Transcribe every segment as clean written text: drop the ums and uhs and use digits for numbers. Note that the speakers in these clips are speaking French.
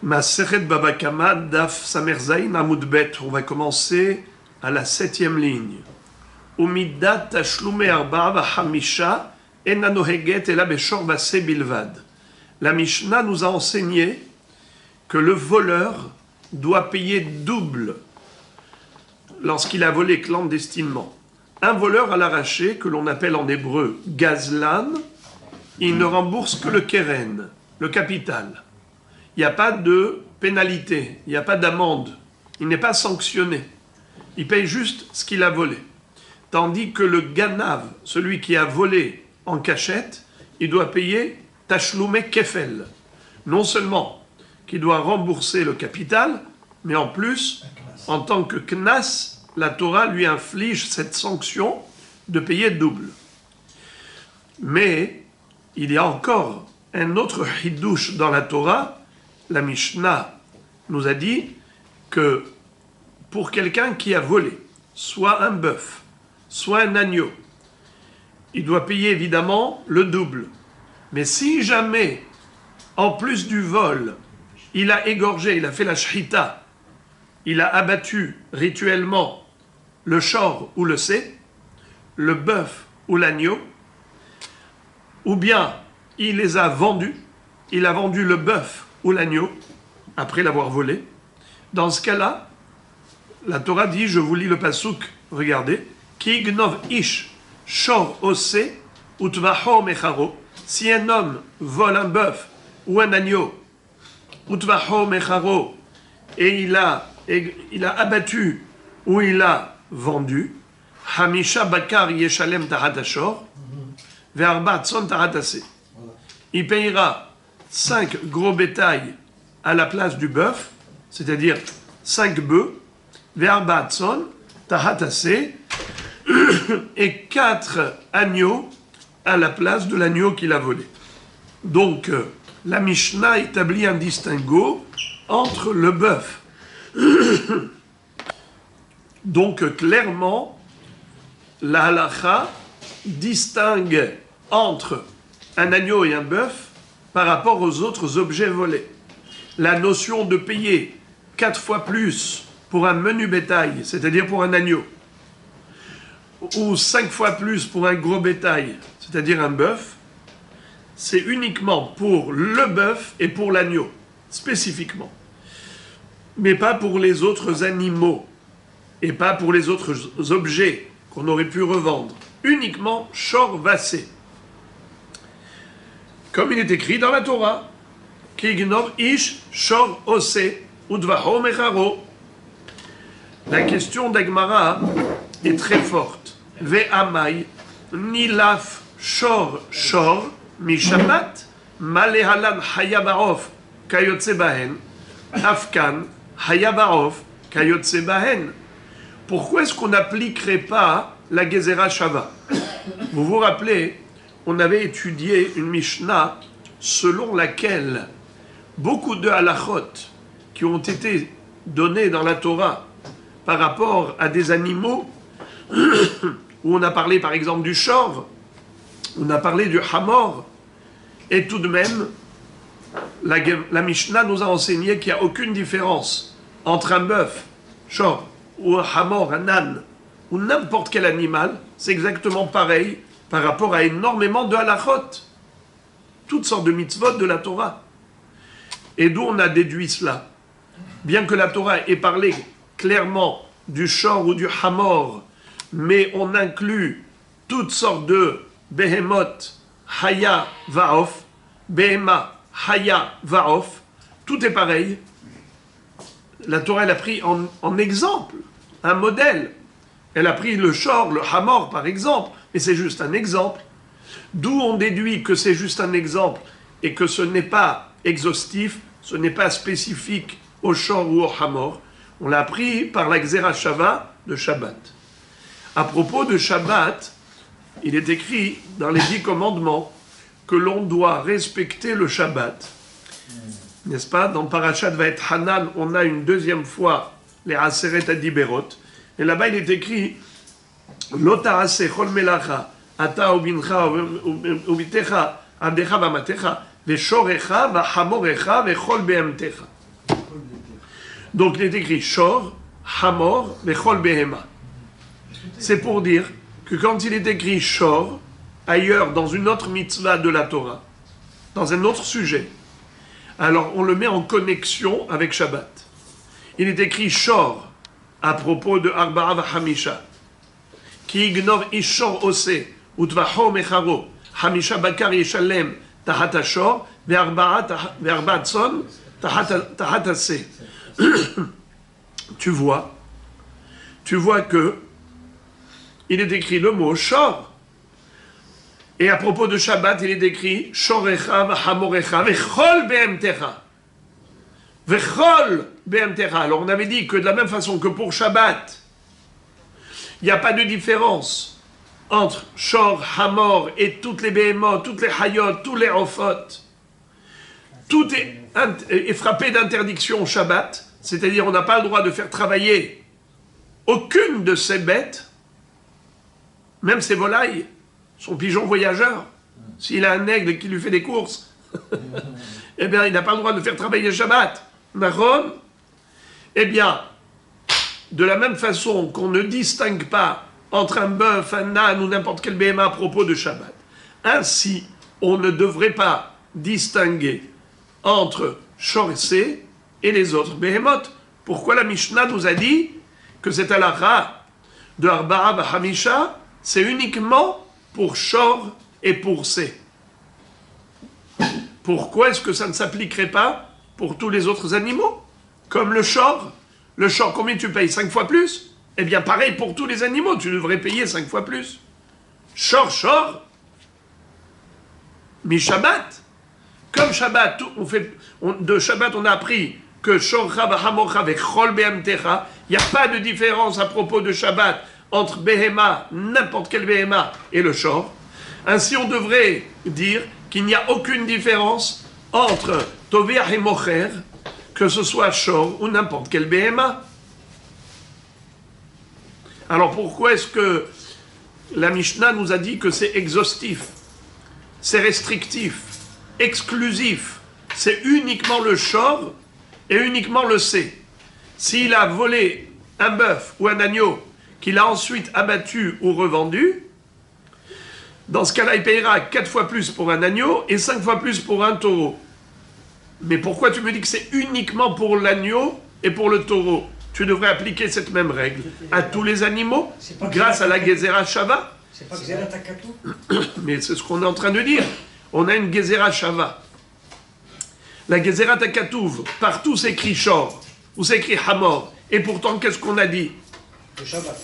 Masechet Baba Kama, Daf Samer Zayin Amud Bet. On va commencer à la 7e ligne. Umidat Tashlume Arba'a V'Hamisha Ena Noheget Ela Beshor Vase Bilvad. La Mishnah nous a enseigné que le voleur doit payer double lorsqu'il a volé clandestinement. Un voleur à l'arraché, que l'on appelle en hébreu gazlan, il ne rembourse que le keren, le capital. Il n'y a pas de pénalité, il n'y a pas d'amende, il n'est pas sanctionné. Il paye juste ce qu'il a volé. Tandis que le ganav, celui qui a volé en cachette, il doit payer tashlume kefel. Non seulement qu'il doit rembourser le capital, mais en plus, en tant que knas, la Torah lui inflige cette sanction de payer double. Mais il y a encore un autre hidouche dans la Torah. La Mishnah nous a dit que pour quelqu'un qui a volé, soit un bœuf, soit un agneau, il doit payer évidemment le double. Mais si jamais, en plus du vol, il a égorgé, il a fait la shrita, il a abattu rituellement le shor ou le sé, le bœuf ou l'agneau, ou bien il les a vendus, il a vendu le bœuf ou l'agneau après l'avoir volé. Dans ce cas-là, la Torah dit, je vous lis le pasouk, regardez, Ki gnov ish shor osé utvaho mecharo. Si un homme vole un bœuf ou un agneau, utvaho mecharo, et il a abattu ou il a vendu, hamisha bakar yeshalem taratashor, ve'arba tson taratase. Il payera 5 gros bétails à la place du bœuf, c'est-à-dire 5 bœufs, ve'arba tson taratase, et 4 agneaux à la place de l'agneau qu'il a volé. Donc, la Mishnah établit un distinguo entre le bœuf. Donc, clairement, la halakha distingue entre un agneau et un bœuf par rapport aux autres objets volés. La notion de payer 4 fois plus pour un menu bétail, c'est-à-dire pour un agneau, ou 5 fois plus pour un gros bétail, c'est-à-dire un bœuf, c'est uniquement pour le bœuf et pour l'agneau, spécifiquement. Mais pas pour les autres animaux, et pas pour les autres objets qu'on aurait pu revendre. Uniquement shor vassé. Comme il est écrit dans la Torah, Ki gnov ish shor osé udvaho mecharo. La question d'Agmara est très forte. Ve'amai nilaf shor shor mi shabbat malehalan hayabaof kayotse bahen afkan hayabaof kayotse bahen. Pourquoi est-ce qu'on n'appliquerait pas la Gezerah Shava? Vous vous rappelez, on avait étudié une Mishnah selon laquelle beaucoup de halachot qui ont été donnés dans la Torah par rapport à des animaux, où on a parlé par exemple du shor, on a parlé du hamor, et tout de même, la Mishnah nous a enseigné qu'il n'y a aucune différence entre un bœuf, shor, ou un hamor, un âne, ou n'importe quel animal, c'est exactement pareil par rapport à énormément de halachot, toutes sortes de mitzvot de la Torah. Et d'où on a déduit cela? Bien que la Torah ait parlé clairement du shor ou du hamor, mais on inclut toutes sortes de behemoth, haya, vaof, behema, haya, vaof, tout est pareil. La Torah, elle a pris en exemple un modèle. Elle a pris le shor, le hamor par exemple, mais c'est juste un exemple. D'où on déduit que c'est juste un exemple et que ce n'est pas exhaustif, ce n'est pas spécifique au shor ou au hamor. On l'a appris par la Gezerah Shava de Shabbat. À propos de Shabbat, il est écrit dans les 10 commandements que l'on doit respecter le Shabbat. N'est-ce pas? Dans Parashat Vaet Hanan, on a une deuxième fois les Aseret Adiberot. Et là-bas, il est écrit Lo ta'aseh chol melacha ata ubincha ubitecha abdecha v'amatecha ve'shorecha v'hamorecha ve'chol behemtecha. Donc il est écrit Shor, Hamor, Vechol Behema. C'est pour dire que quand il est écrit Shor, ailleurs, dans une autre mitzvah de la Torah, dans un autre sujet, alors on le met en connexion avec Shabbat. Il est écrit Shor à propos de Arba'a V'Hamisha. Ki ignor ishor ose, utvaho mecharo, Hamisha bakar yeshalem tahat ashor, ve'arba'a tzon tahat ase. Tu vois que il est écrit le mot Shor. Et à propos de Shabbat, il est écrit Shorecha v'hamorecha v'chol be'emtecha. V'chol be'emtecha. Alors on avait dit que de la même façon que pour Shabbat, il n'y a pas de différence entre Shor, Hamor et toutes les Behemoth, toutes les Hayot, tous les Ophot. Tout est frappé d'interdiction Shabbat, c'est-à-dire on n'a pas le droit de faire travailler aucune de ces bêtes, même ses volailles, son pigeon voyageur. S'il a un aigle qui lui fait des courses, eh bien il n'a pas le droit de faire travailler Shabbat. Nahon. Eh bien, de la même façon qu'on ne distingue pas entre un bœuf, un âne ou n'importe quel béhéma à propos de Shabbat, ainsi on ne devrait pas distinguer entre Shorsé et les autres béhémoth. Pourquoi la Mishnah nous a dit que cette halakha de Arba'a V'Hamisha, c'est uniquement pour Shor et pour Sé? Pourquoi est-ce que ça ne s'appliquerait pas pour tous les autres animaux? Comme le Shor. Le Shor, combien tu payes? 5 fois plus? Eh bien, pareil pour tous les animaux, tu devrais payer 5 fois plus. Shor, mi Shabbat. Comme Shabbat, de Shabbat, on a appris que Shorcha v'hamorcha v'chol be'amtecha, il n'y a pas de différence à propos de Shabbat entre Behema, n'importe quel Behema, et le Shor. Ainsi, on devrait dire qu'il n'y a aucune différence entre Tovea et Mocher, que ce soit Shor ou n'importe quel Behema. Alors pourquoi est-ce que la Mishnah nous a dit que c'est exhaustif, c'est restrictif, exclusif, c'est uniquement le Shor et uniquement le Sé? S'il a volé un bœuf ou un agneau qu'il a ensuite abattu ou revendu, dans ce cas-là, il payera 4 fois plus pour un agneau et 5 fois plus pour un taureau. Mais pourquoi tu me dis que c'est uniquement pour l'agneau et pour le taureau? Tu devrais appliquer cette même règle à tous les animaux grâce à la Gezerah Shava. C'est pas Gezerah Takatou? Mais c'est ce qu'on est en train de dire. On a une Gezerah Shava. La Gezerah Takatouv, partout c'est écrit Shor ou c'est écrit Hamor. Et pourtant, qu'est-ce qu'on a dit? Le Shabbat.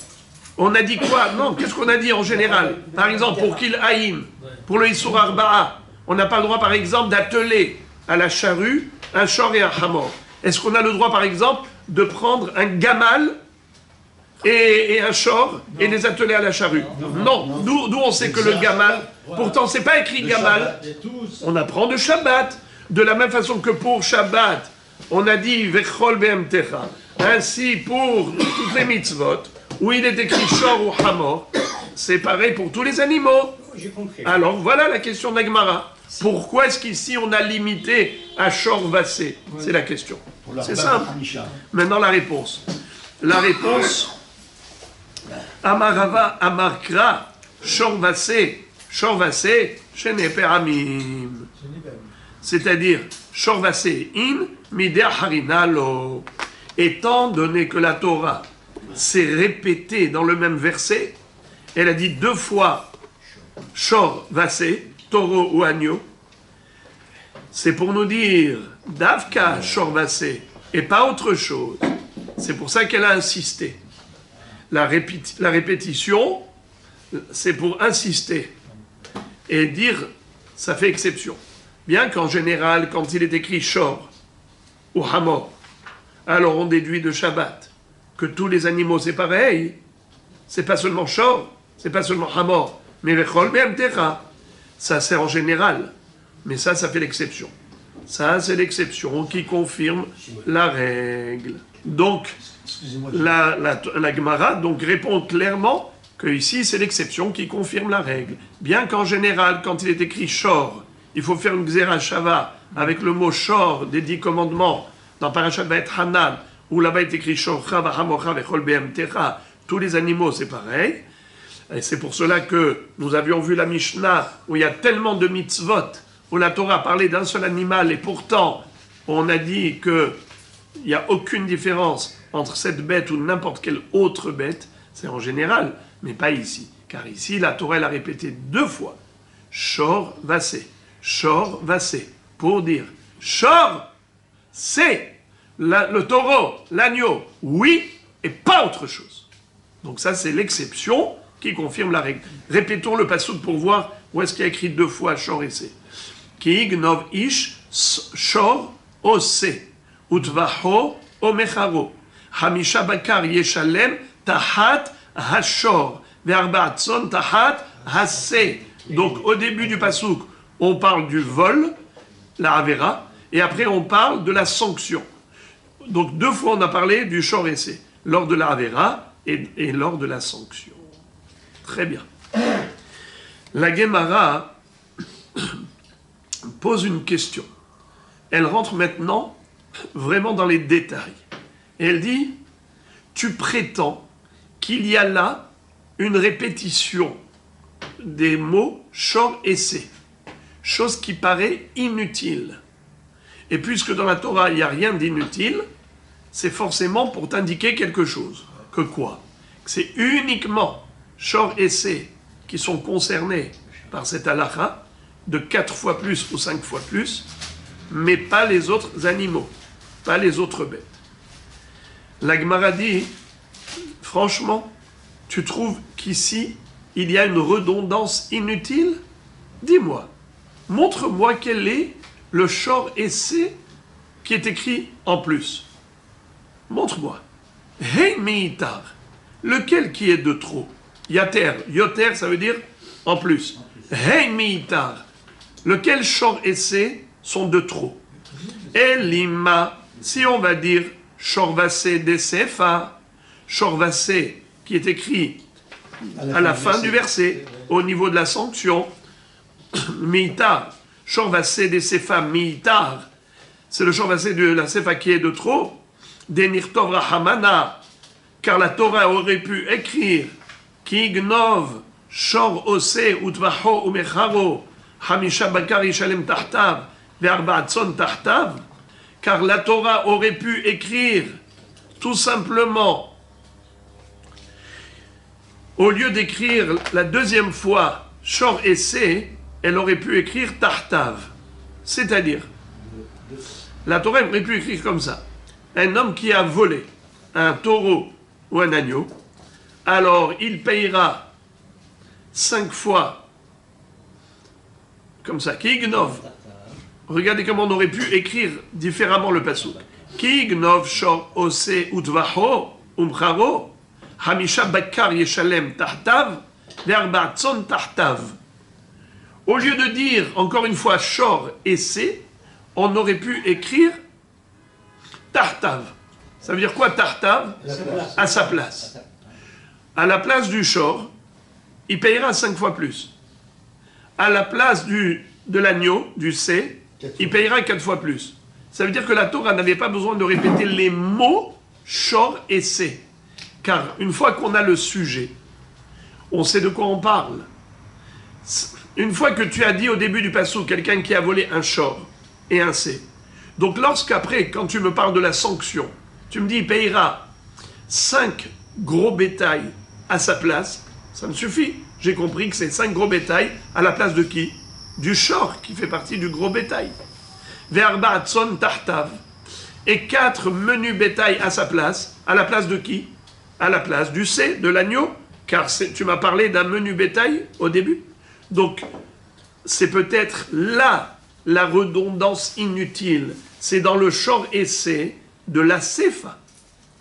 On a dit quoi? Non, qu'est-ce qu'on a dit en général? Par exemple, pour Kil Haïm, pour le Issur Arba'a, on n'a pas le droit, par exemple, d'atteler à la charrue un Shor et un Hamor. Est-ce qu'on a le droit, par exemple, de prendre un gamal et un Shor et les atteler à la charrue? Non. D'où on sait que le gamal, pourtant c'est pas écrit gamal, on apprend de Shabbat. De la même façon que pour Shabbat, on a dit Vechol be'emtecha. Ainsi pour toutes les mitzvot, où il est écrit Shor ou Hamor, c'est pareil pour tous les animaux. J'ai compris. Alors voilà la question d'Agmara. Pourquoi est-ce qu'ici on a limité à Shor Vassé? C'est la question. C'est simple. Maintenant la réponse. La réponse, Amarava Amarkra, Shor Vassé, Shene Peramim. C'est-à-dire, Shor Vassé, In, Midea Harinalo. Étant donné que la Torah s'est répétée dans le même verset, elle a dit 2 fois Shor Vassé, taureau ou agneau, c'est pour nous dire Davka Shor Vassé et pas autre chose. C'est pour ça qu'elle a insisté. La répétition, c'est pour insister et dire ça fait exception. Bien qu'en général, quand il est écrit Shor ou Hamor, alors on déduit de Shabbat que tous les animaux c'est pareil. C'est pas seulement Shor, c'est pas seulement Hamor, mais Vechol be'emtecha. Ça c'est en général, mais ça fait l'exception. Ça c'est l'exception qui confirme la règle. Donc la Gemara donc répond clairement que ici c'est l'exception qui confirme la règle. Bien qu'en général, quand il est écrit Shor, il faut faire une Gezerah Shava avec le mot Shor des 10 commandements. Dans Parashat Va'et Hanan, où là-bas est écrit Shorcha v'hamocha v'chol behemtecha, tous les animaux c'est pareil. Et c'est pour cela que nous avions vu la Mishnah où il y a tellement de mitzvot, où la Torah parlait d'un seul animal et pourtant on a dit qu'il n'y a aucune différence entre cette bête ou n'importe quelle autre bête, c'est en général, mais pas ici. Car ici, la Torah l'a répété 2 fois. Shor vasé, pour dire Shor, c'est le taureau, l'agneau, oui, et pas autre chose. Donc ça, c'est l'exception qui confirme la règle. Répétons le passouk pour voir où est-ce qu'il y a écrit 2 fois Shor et sé. Ki gnov ish shor ose, utvaho o mecharo. Hamisha bakar yeshalem tahat hashor, ve'arba'atzon tahat hasse. Donc au début du pasouk, on parle du vol, la avera, et après on parle de la sanction. Donc 2 fois on a parlé du shor et sé, lors de la avera et lors de la sanction. Très bien. La Gemara pose une question. Elle rentre maintenant vraiment dans les détails. Et elle dit, tu prétends qu'il y a là une répétition des mots shor et sé, chose qui paraît inutile. Et puisque dans la Torah il n'y a rien d'inutile, c'est forcément pour t'indiquer quelque chose. Que quoi? Que c'est uniquement shor et sé qui sont concernés par cette halakha, de 4 fois plus ou 5 fois plus, mais pas les autres animaux, pas les autres bêtes. La Gemara dit, franchement, tu trouves qu'ici, il y a une redondance inutile? Dis-moi, montre-moi quel est le shor et sé qui est écrit en plus. Montre-moi. Hein meitar, lequel qui est de trop? Yater, yoter, ça veut dire en plus. Hein meitar, lequel shor et sé sont de trop? Elima, si on va dire shor vasé de sefa, shor vasé qui est écrit à la fin du verset, au niveau de la sanction, mitar, shor vasé de sefa mitar, c'est le shor vasé de la sefa qui est de trop, denirtov rahamana, car la Torah aurait pu écrire ki gnov shor osé utvaho umecharo hamisha bakar yishalem tahtav ve'arba'atzon tahtav, car la Torah aurait pu écrire tout simplement, au lieu d'écrire la 2e fois shor et sé, elle aurait pu écrire tahtav. C'est-à-dire, la Torah aurait pu écrire comme ça. Un homme qui a volé un taureau ou un agneau, alors il payera 5 fois, comme ça, ki gnov. Regardez comment on aurait pu écrire différemment le pasuk. Ki gnov shor osé utvaho umcharo hamisha bakar yeshalem tahtav ve'arba'atzon tahtav. Au lieu de dire encore une fois shor et sé, on aurait pu écrire tahtav. Ça veut dire quoi tahtav? À sa place. À la place du shor, il payera 5 fois plus. À la place de l'agneau, du sé, il payera 4 fois plus. Ça veut dire que la Torah n'avait pas besoin de répéter les mots shor et sé. Car une fois qu'on a le sujet, on sait de quoi on parle. Une fois que tu as dit au début du passage quelqu'un qui a volé un shor et un sé, donc lorsqu'après, quand tu me parles de la sanction, tu me dis il payera 5 gros bétails à sa place, ça me suffit. J'ai compris que c'est 5 gros bétails à la place de qui? Du shor qui fait partie du gros bétail. Ve'arba'atzon tahtav. Et 4 menus bétails à sa place. À la place de qui? À la place du sé, de l'agneau. Car tu m'as parlé d'un menu bétail au début. Donc, c'est peut-être là la redondance inutile. C'est dans le shor et sé de la sefa,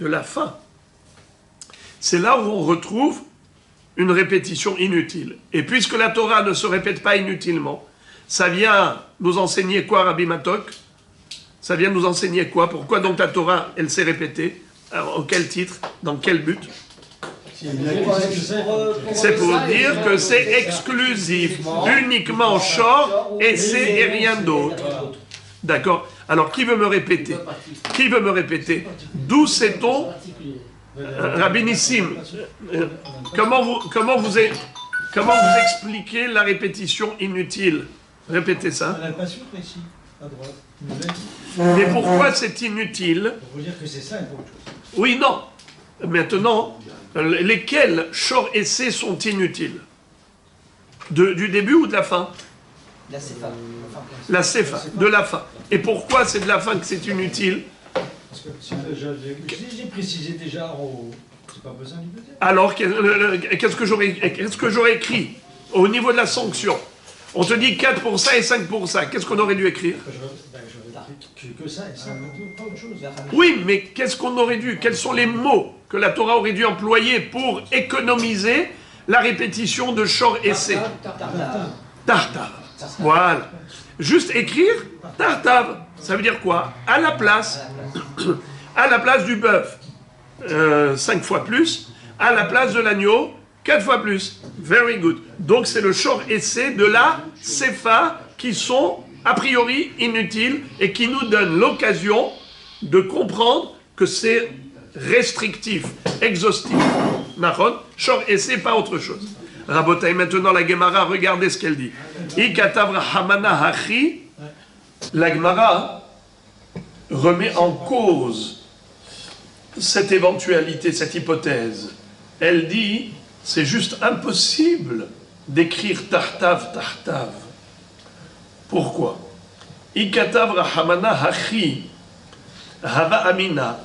de la fin. C'est là où on retrouve une répétition inutile. Et puisque la Torah ne se répète pas inutilement, ça vient nous enseigner quoi, Rabbi Matok? Ça vient nous enseigner quoi? Pourquoi donc la Torah, elle s'est répétée? Alors, quel titre? Dans quel but? C'est pour dire que c'est exclusif, uniquement shor et c'est et rien d'autre. D'accord? Alors, qui veut me répéter? Qui veut me répéter? D'où sait-on, Rabbi Nissim, comment vous expliquez la répétition inutile? Répétez ça. On n'a pas su ici, à droite. Mais pourquoi c'est inutile? Pour vous dire que c'est simple. Oui, non. Maintenant, lesquels shor et C sont inutiles? Du début ou de la fin? La CFA. La CFA, de la fin. Et pourquoi c'est de la fin que c'est inutile? Parce que si j'ai précisé déjà en haut, c'est pas besoin d'y peut-être. Alors, qu'est-ce que j'aurais écrit au niveau de la sanction? On te dit 4 pour ça et 5 pour ça. Qu'est-ce qu'on aurait dû écrire? J'aurais écrit que ça et ça, pas autre chose. Oui, mais qu'est-ce qu'on aurait dû? Quels sont les mots que la Torah aurait dû employer pour économiser la répétition de shor et C? Tartav. Voilà. Juste écrire tartav. Ça veut dire quoi? À la place du bœuf, 5 fois plus. À la place de l'agneau, 4 fois plus. Very good. Donc c'est le shor et C de la sefa qui sont a priori inutiles et qui nous donnent l'occasion de comprendre que c'est restrictif, exhaustif. Nahon, shor et C, pas autre chose. Rabotai, maintenant la Gemara, regardez ce qu'elle dit. Ikatavra hamana hachi, la Gemara remet en cause cette éventualité, cette hypothèse. Elle dit, c'est juste impossible d'écrire tartav, tartav. Pourquoi? Ikatavra hamana hachi, hava amina,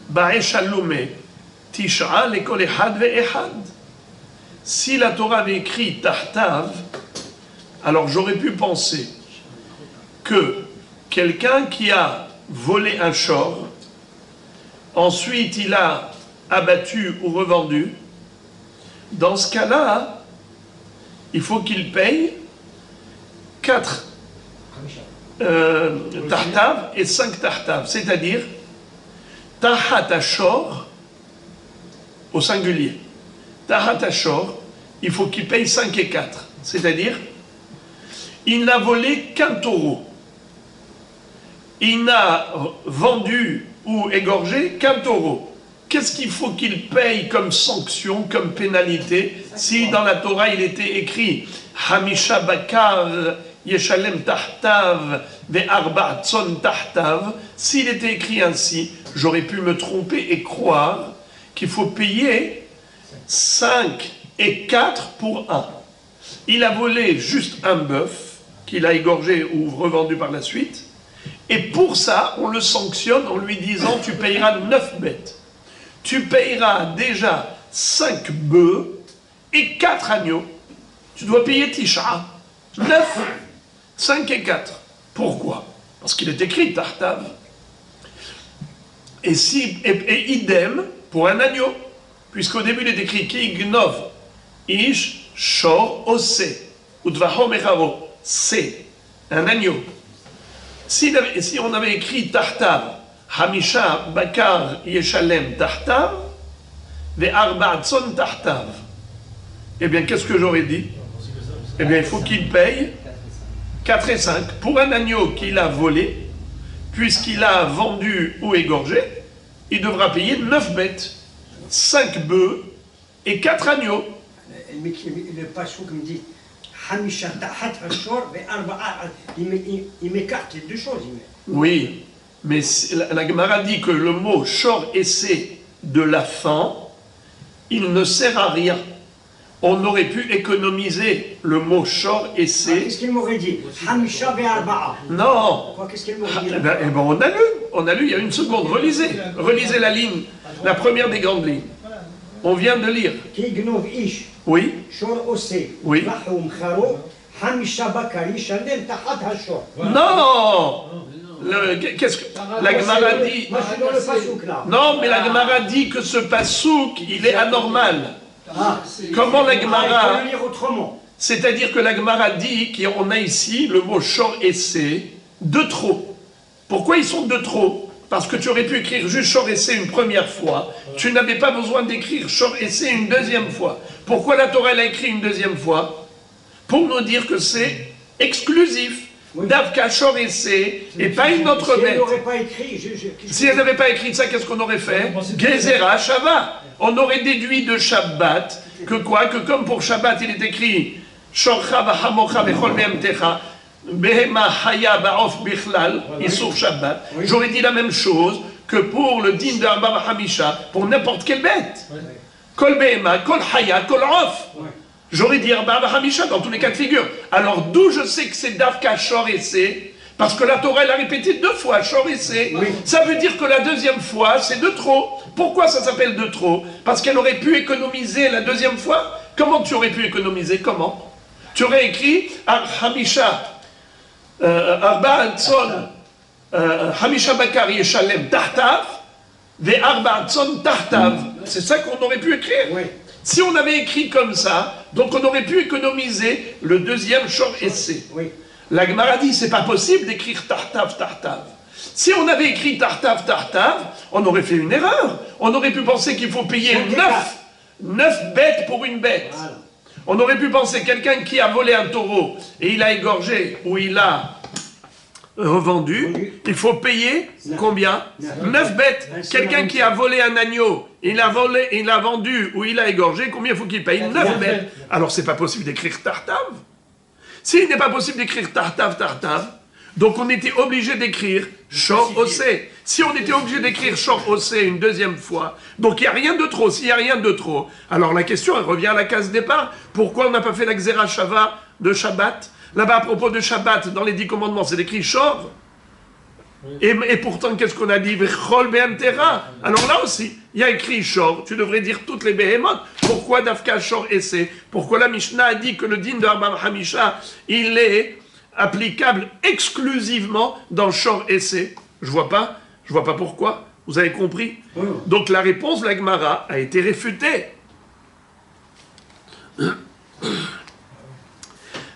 ba'eshalume, tisha lekol ehad ve'ehad. Si la Torah avait écrit Tartav, alors j'aurais pu penser que quelqu'un qui a volé un shor, ensuite il a abattu ou revendu, dans ce cas-là, il faut qu'il paye 4 Tartav et 5 Tartav, c'est-à-dire Tahat Ashor au singulier. Tahat Ashor, il faut qu'il paye 5 et 4. C'est-à-dire, il n'a volé qu'un taureau. Il n'a vendu ou égorgé qu'un taureau. Qu'est-ce qu'il faut qu'il paye comme sanction, comme pénalité, si dans la Torah il était écrit Hamisha Bakar Yeshalem Tahtav Ve'arba Tzon Tahtav? S'il était écrit ainsi, j'aurais pu me tromper et croire qu'il faut payer 5 et 4 pour 1. Il a volé juste un bœuf qu'il a égorgé ou revendu par la suite. Et pour ça, on le sanctionne en lui disant tu payeras 9 bêtes. Tu payeras déjà 5 bœufs et 4 agneaux. Tu dois payer Tisha. 9, 5 et 4. Pourquoi? Parce qu'il est écrit Tartav. Et idem pour un agneau. Puisqu'au début il est écrit Ki gnov ish shor ose udvaho mecharo, c'est un agneau. Si on avait écrit Tartav Hamisha Bakar Yeshalem Tartav Ve'arba Tzon Tartav, eh bien qu'est-ce que j'aurais dit? Eh bien il faut qu'il paye 4 et 5 pour un agneau qu'il a volé, puisqu'il a vendu ou égorgé, il devra payer 9 bêtes. 5 bœufs et 4 agneaux. Le Passouk me dit Hamisha Tahat Ashor, il m'écarte les deux choses. Oui, mais la Gemara dit que le mot shor et C de la fin, il ne sert à rien. On aurait pu économiser le mot shor et C. Qu'est-ce qu'il m'aurait dit? Hamisha ve'arba'a. Non. Qu'est-ce qu'il m'aurait dit? Eh ben, on a lu il y a une seconde. Relisez la ligne, la première des grandes lignes. On vient de lire. Ki gnov ish. Oui. Shor ose. Oui. Lahum charo. Hamisha bakar yishalem tahat hashor. Non. Qu'est-ce que la Gemara dit? Moi je suis dans le Passouk là. Non, mais la Gemara dit que ce pasouk, il est anormal. Comment la Gemara... Il faut le lire autrement. C'est-à-dire que la Gemara dit qu'on a ici le mot shor et C de trop. Pourquoi ils sont de trop? Parce que tu aurais pu écrire juste shor et C une première fois. Tu n'avais pas besoin d'écrire shor et C une deuxième fois. Pourquoi la Torah l'a écrit une deuxième fois? Pour nous dire que c'est exclusif. Davka Shor et C, et pas une autre Si elle bête. n'aurait pas écrit, Si elle n'avait pas écrit ça, qu'est-ce qu'on aurait fait? Gezerah Shabbat. On aurait déduit de Shabbat que quoi? Que comme pour Shabbat, il est écrit Shorcha v'hamocha v'chol be'emtecha behema haya ba'of bichlal, Issour Shabbat. J'aurais dit la même chose que pour le din de Arba v'hamisha, pour n'importe quelle bête. Kol behema, kol haya, kol off. J'aurais dit Arba v'hamisha dans tous les cas de figure. Alors d'où je sais que c'est Davka Shor et C? Parce que la Torah, elle a répété 2 fois, Shor et C. Oui. Ça veut dire que la deuxième fois, c'est de trop. Pourquoi ça s'appelle de trop? Parce qu'elle aurait pu économiser la deuxième fois. Comment tu aurais pu économiser? Comment? Tu aurais écrit Hamisha, Arba Tzon, Hamisha Bakar Yeshalem Tahtav, Ve Arba Tzon Tahtav. C'est ça qu'on aurait pu écrire. Oui. Si on avait écrit comme ça, donc on aurait pu économiser le deuxième Shor et C. Oui. La Gemara dit, c'est pas possible d'écrire Tahtav, Tahtav. Si on avait écrit Tahtav, Tahtav, on aurait fait une erreur. On aurait pu penser qu'il faut payer 9 bêtes pour une bête. Voilà. On aurait pu penser quelqu'un qui a volé un taureau et il a égorgé ou il a revendu, il faut payer combien? 9 bêtes. Quelqu'un qui a volé un agneau, il a vendu ou il a égorgé, combien faut qu'il paye? 9 bêtes. Alors c'est pas possible d'écrire Tahtav. S'il n'est pas possible d'écrire Tahtav, Tahtav, donc on était obligé d'écrire Shor Osé. Si on était obligé d'écrire Shor Osé une deuxième fois, donc il n'y a rien de trop. S'il n'y a rien de trop, alors la question, elle revient à la case départ. Pourquoi on n'a pas fait la Xéra Shava de Shabbat? Là-bas, à propos de Shabbat, dans les 10 commandements, c'est écrit Shor. Et pourtant, qu'est-ce qu'on a dit? Vechol be'emtera. Alors là aussi, il y a écrit Shor. Tu devrais dire toutes les behemoth. Pourquoi Davka Shor et C? Pourquoi la Mishnah a dit que le din de Arba Hamisha, il est applicable exclusivement dans Shor et C? Je vois pas pourquoi. Vous avez compris? Donc la réponse de la Gemara a été réfutée.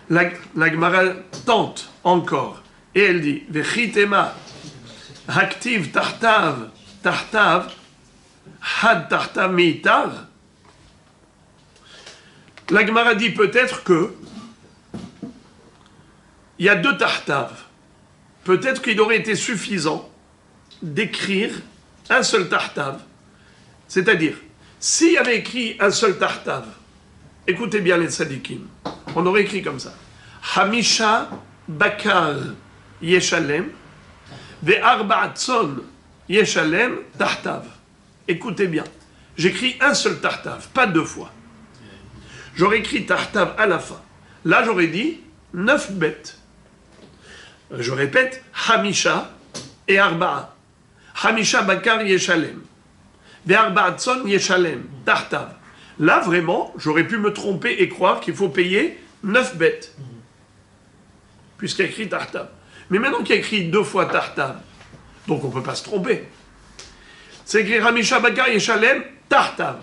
La Gemara tente encore. Et elle dit, Vechitema, Haktiv Tahtav, Tahtav, Had Tahtav Mitar. La Gemara dit peut-être que il y a 2 Tahtav. Peut-être qu'il aurait été suffisant d'écrire un seul Tahtav. C'est-à-dire, s'il y avait écrit un seul Tahtav, écoutez bien les tzadikim, on aurait écrit comme ça. Hamisha Bakar Yeshalem, Ve'arba Tzon Yeshalem Tahtav. Écoutez bien, j'écris un seul Tahtav, pas 2 fois. J'aurais écrit Tahtav à la fin. Là, j'aurais dit 9 bêtes. Je répète, Hamisha et Arba'a. Hamisha Bakar Yeshalem. Ve'arba Tzon Yeshalem Tahtav. Là, vraiment, j'aurais pu me tromper et croire qu'il faut payer 9 bêtes. Puisqu'il y a écrit Tahtav. Mais maintenant qu'il y a écrit 2 fois Tahtav, donc on ne peut pas se tromper. C'est écrit Hamisha Bakar Yeshalem Tahtav.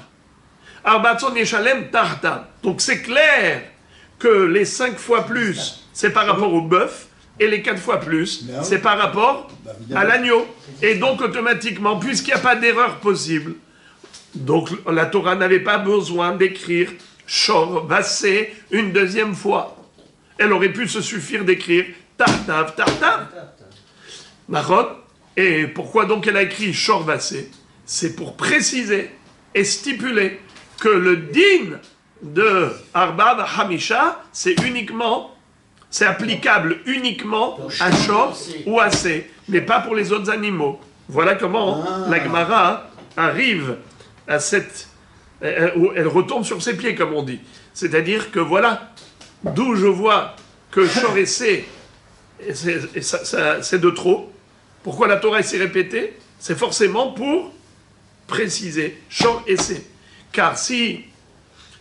Arbatzon Yeshalem Tahtav. Donc c'est clair que les 5 fois plus, c'est par rapport au bœuf, et les 4 fois plus, c'est par rapport à l'agneau. Et donc automatiquement, puisqu'il n'y a pas d'erreur possible, donc la Torah n'avait pas besoin d'écrire Shor Vassé une deuxième fois. Elle aurait pu se suffire d'écrire Tahtav, Tahtav. Et pourquoi donc elle a écrit Shor Vassé? C'est pour préciser et stipuler que le din de Arba Hamisha, c'est applicable uniquement à Shor ou à C, mais pas pour les autres animaux. Voilà comment la Gemara arrive à où elle retombe sur ses pieds, comme on dit. C'est-à-dire que voilà, d'où je vois que Shor et C, c'est de trop. Pourquoi la Torah s'est répétée? C'est forcément pour préciser Shor et C. Car si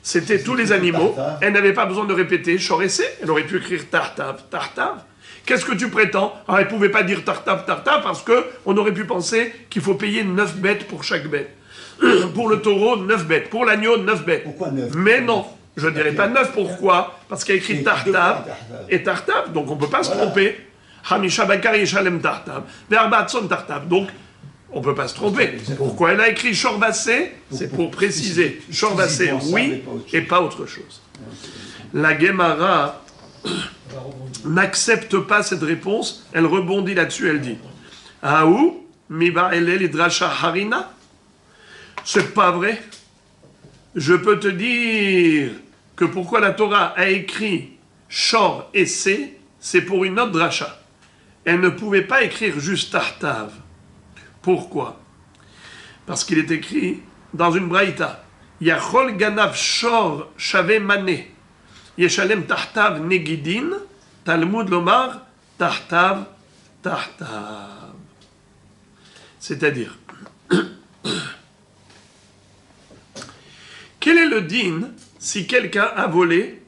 c'était tous les animaux, elle n'avait pas besoin de répéter Shor et C. Elle aurait pu écrire Tahtav, Tahtav. Qu'est-ce que tu prétends? Alors, elle ne pouvait pas dire Tahtav, Tahtav parce qu'on aurait pu penser qu'il faut payer 9 bêtes pour chaque bête. Pour le taureau, 9 bêtes. Pour l'agneau, 9 bêtes. Pourquoi 9? Mais non, je ne dirais pas 9. Pourquoi? Parce qu'il y a écrit Tahtav et Tahtav, donc on ne peut pas se tromper. Hamisha Bakar Yeshalem Tahtav, Ve'arbatzon Tahtav. Donc, on ne peut pas se tromper. Pourquoi elle a écrit Shor Vassé? C'est pour préciser Shor Vassé, oui, et pas autre chose. La Gemara n'accepte pas cette réponse, elle rebondit là-dessus, elle dit Aou, miba elel idrasha harina. C'est pas vrai. Je peux te dire que pourquoi la Torah a écrit Shor et c'est pour une autre dracha. Elle ne pouvait pas écrire juste Tartav. Pourquoi? Parce qu'il est écrit dans une braïta Yachol ganav Shor shave mané Yeshalem Tartav negidin Talmud lomar Tartav Tartav. C'est-à-dire, quel est le din si quelqu'un a volé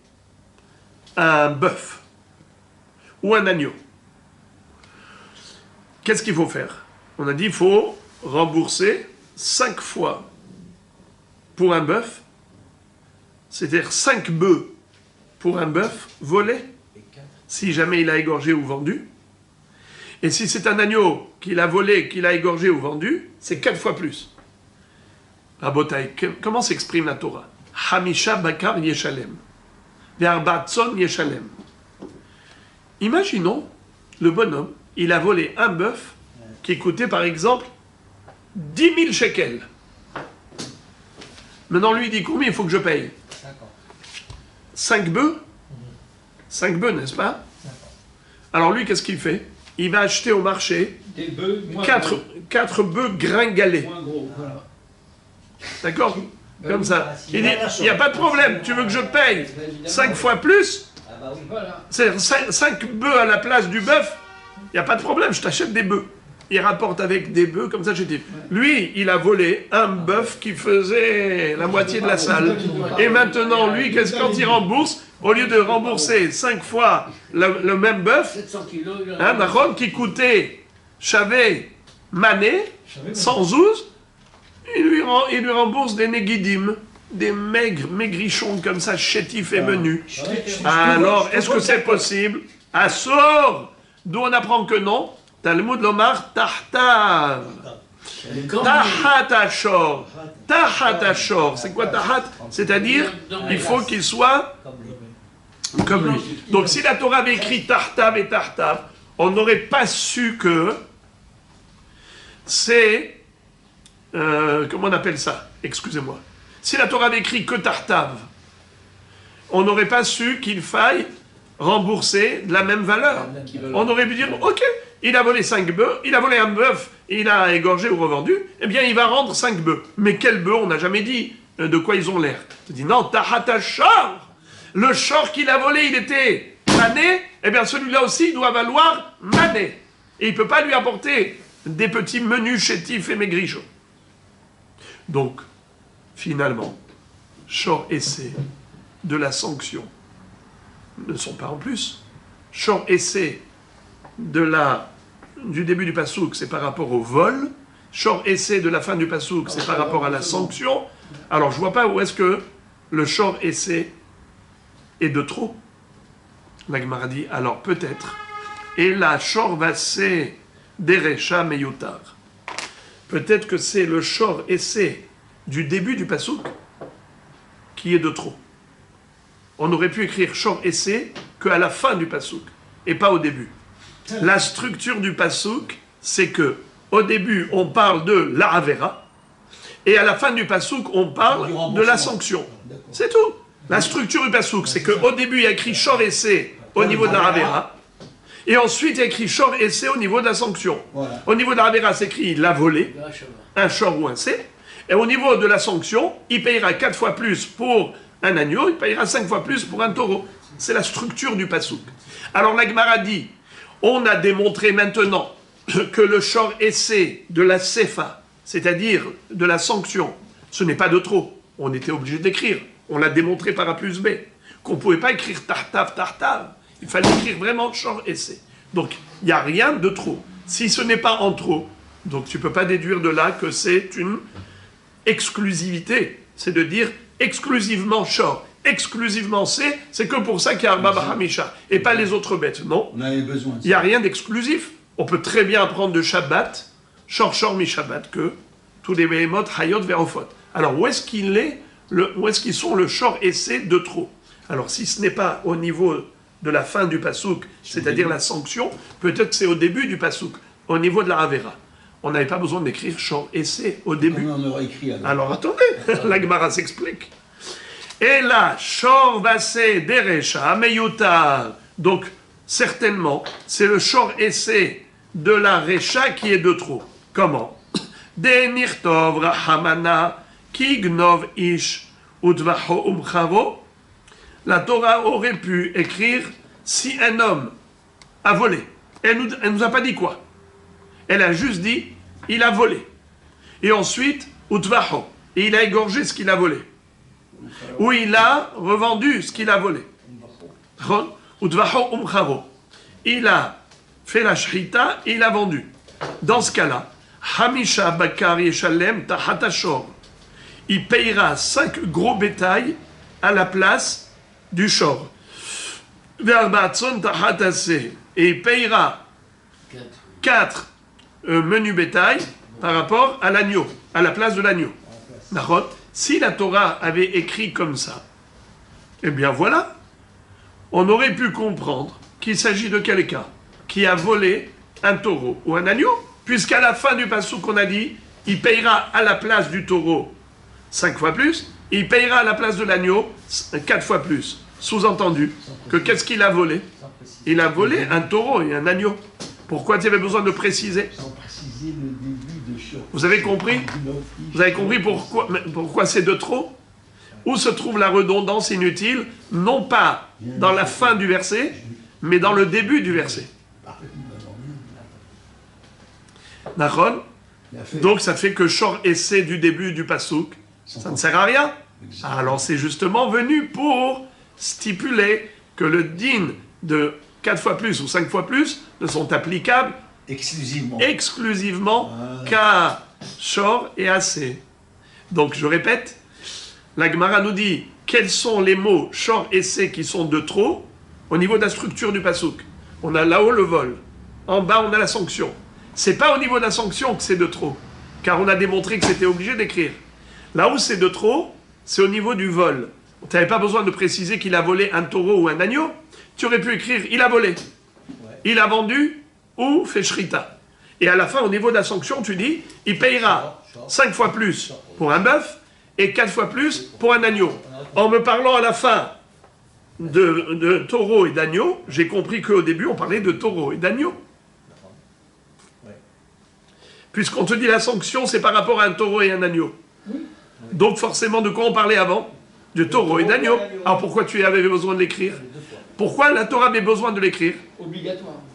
un bœuf ou un agneau? Qu'est-ce qu'il faut faire? On a dit qu'il faut rembourser 5 fois pour un bœuf, c'est-à-dire 5 bœufs pour un bœuf volé, si jamais il a égorgé ou vendu. Et si c'est un agneau qu'il a volé, qu'il a égorgé ou vendu, c'est 4 fois plus. Rabotai, comment s'exprime la Torah? Hamisha bakar yeshalem. Ve'arbatzon yeshalem. Imaginons, le bonhomme, il a volé un bœuf qui coûtait par exemple 10 000 shekels. Maintenant, lui, il dit combien il faut que je paye? 5 bœufs? 5 bœufs, n'est-ce pas? Alors lui, qu'est-ce qu'il fait? Il va acheter au marché 4 bœufs gringalés. Voilà. D'accord? Comme ça. Il dit, il n'y a pas de problème, tu veux que je paye 5 fois plus? Voilà. C'est 5 bœufs à la place du bœuf, il n'y a pas de problème, je t'achète des bœufs. Il rapporte avec des bœufs, comme ça j'ai dit. Lui, il a volé un bœuf qui faisait la moitié de la salle. Et maintenant, lui, quand il rembourse, au lieu de rembourser 5 fois le même bœuf, 700 kilos, un Aaron qui coûtait Chavé Mané, sans ouz, il lui rembourse des négidim, des maigres, maigrichons comme ça, chétifs et menus. Alors, est-ce que c'est possible? Assor! D'où on apprend que non. Talmud lomar tahtav. Tahat ashor. Tahat ashor. C'est quoi tahat? C'est-à-dire, il faut qu'il soit comme lui. Donc, si la Torah avait écrit tahtav et tahtav, on n'aurait pas su que c'est... comment on appelle ça? Excusez-moi. Si la Torah avait écrit que tahtav, on n'aurait pas su qu'il faille rembourser de la même valeur. On aurait pu dire, ok, il a volé 5 bœufs, il a volé un bœuf, il a égorgé ou revendu, eh bien il va rendre 5 bœufs. Mais quel bœuf? On n'a jamais dit de quoi ils ont l'air. Tu dis, non, tahata shor. Le shor qu'il a volé, il était mané, eh bien celui-là aussi, il doit valoir mané. Et il ne peut pas lui apporter des petits menus chétifs et maigrichons. Donc, finalement, shor et c'est de la sanction ne sont pas en plus. Shor et c'est du début du pasouk, c'est par rapport au vol. Shor et c'est de la fin du pasouk, c'est par rapport à la sanction. Alors, je vois pas où est-ce que le shor et c'est est de trop. La Gemara dit, alors peut-être. Et la shor va c'est derecha meyutar. Peut-être que c'est le shor et c'est du début du pasouk qui est de trop. On aurait pu écrire shor et c'est qu'à la fin du pasouk et pas au début. La structure du pasouk, c'est que au début on parle de la avera et à la fin du pasouk on parle de la sanction. C'est tout. La structure du pasouk, c'est qu'au début il y a écrit shor et c'est au niveau de la avera et ensuite il y a écrit shor et c'est au niveau de la sanction. Voilà. Au niveau de la avera, c'est écrit la volée, un shor ou un c'est. Et au niveau de la sanction, il payera 4 fois plus pour un agneau, il payera 5 fois plus pour un taureau. C'est la structure du pasouk. Alors la Gemara dit, on a démontré maintenant que le shor essai de la sefa, c'est-à-dire de la sanction, ce n'est pas de trop. On était obligé d'écrire. On l'a démontré par A plus B. Qu'on ne pouvait pas écrire tartav, tartav. Il fallait écrire vraiment shor essai. Donc, il n'y a rien de trop. Si ce n'est pas en trop, donc tu ne peux pas déduire de là que c'est une exclusivité. C'est de dire exclusivement shor, exclusivement c'est que pour ça qu'il y a Arba Bahamisha, et pas les autres bêtes, non. On avait besoin. Il n'y a rien d'exclusif. On peut très bien apprendre de Shabbat, shor mi Shabbat, que tous les behemoth, hayot, verofot. Alors où est-ce qu'ils sont le shor et c'est de trop? Alors si ce n'est pas au niveau de la fin du pasouk, c'est-à-dire la sanction, peut-être que c'est au début du pasouk, au niveau de la Avera. On n'avait pas besoin d'écrire Shor Essé au début. Comment on aurait écrit alors? Alors attendez, la Gemara s'explique. Et là, Shor Vassé Derecha Meyutar. Donc, certainement, c'est le Shor Essé de la Recha qui est de trop. Comment? De Nirtov Rahamana Ki Gnov Ish Udvaho Umcharo. La Torah aurait pu écrire si un homme a volé. Elle nous a pas dit quoi. Elle a juste dit il a volé. Et ensuite, Udvaho. Et il a égorgé ce qu'il a volé. Ou il a revendu ce qu'il a volé. Udvaho Umcharo. Il a fait la shrita et il a vendu. Dans ce cas-là, Hamisha Bakar Yeshalem Tahatashor. Il payera 5 gros bétails à la place du shor. Et il payera 4 menus bétail par rapport à l'agneau, à la place de l'agneau. Si la Torah avait écrit comme ça, eh bien voilà, on aurait pu comprendre qu'il s'agit de quelqu'un qui a volé un taureau ou un agneau, puisqu'à la fin du passouk on a dit, il payera à la place du taureau 5 fois plus, il payera à la place de l'agneau 4 fois plus. Sous-entendu que qu'est-ce qu'il a volé? Il a volé un taureau et un agneau. Pourquoi tu avais besoin de préciser? Sans préciser le début de Shor. Vous avez compris? Vous avez compris pourquoi c'est de trop? Où se trouve la redondance inutile? Non pas dans la fin du verset, mais dans le début du verset. D'accord? Donc ça fait que Shor Essé du début du Passouk, ça ne sert à rien. Alors c'est justement venu pour stipuler que le din de 4 fois plus ou 5 fois plus ne sont applicables exclusivement qu'à Shor et Assé. Donc je répète, la Gemara nous dit quels sont les mots Shor et Essé qui sont de trop au niveau de la structure du Passouk. On a là-haut le vol, en bas on a la sanction. C'est pas au niveau de la sanction que c'est de trop, car on a démontré que c'était obligé d'écrire. Là où c'est de trop, c'est au niveau du vol. Tu n'avais pas besoin de préciser qu'il a volé un taureau ou un agneau. Tu aurais pu écrire il a volé, il a vendu ou fait shrita. Et à la fin, au niveau de la sanction, tu dis il payera 5 fois plus pour un bœuf et 4 fois plus pour un agneau. En me parlant à la fin de taureau et d'agneau, j'ai compris qu'au début, on parlait de taureau et d'agneau. Puisqu'on te dit la sanction, c'est par rapport à un taureau et un agneau. Donc forcément, de quoi on parlait avant? De taureau et d'agneau. Alors pourquoi tu avais besoin de l'écrire? Pourquoi la Torah avait besoin de l'écrire?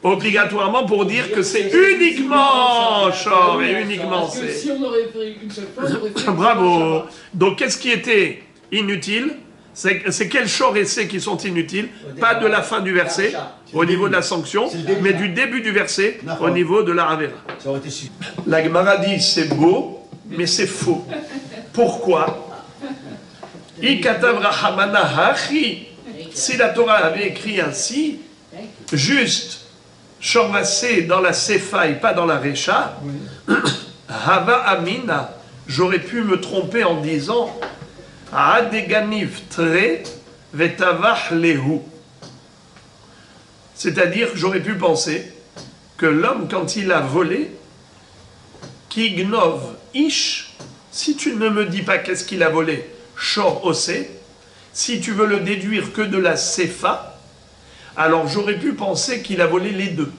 Obligatoirement pour dire que c'est uniquement Shor et uniquement c'est. Si on aurait fait une seule fois, on aurait fait. Bravo. Donc qu'est-ce qui était inutile? C'est quels Shor et c'est qui sont inutiles? Pas de la fin du verset, au niveau de la sanction, mais du début du verset, au niveau de la Havera. La Gemara dit c'est beau, mais c'est faux. Pourquoi? Si la Torah avait écrit ainsi, juste Shorvassé dans la Sefa et pas dans la Recha, Hava Amina, j'aurais pu me tromper en disant Adeganiv Tre Vetavach Lehu. C'est-à-dire que j'aurais pu penser que l'homme, quand il a volé, Kignov Ish, si tu ne me dis pas qu'est-ce qu'il a volé, Shor Osé, si tu veux le déduire que de la Sefa, alors j'aurais pu penser qu'il a volé les deux.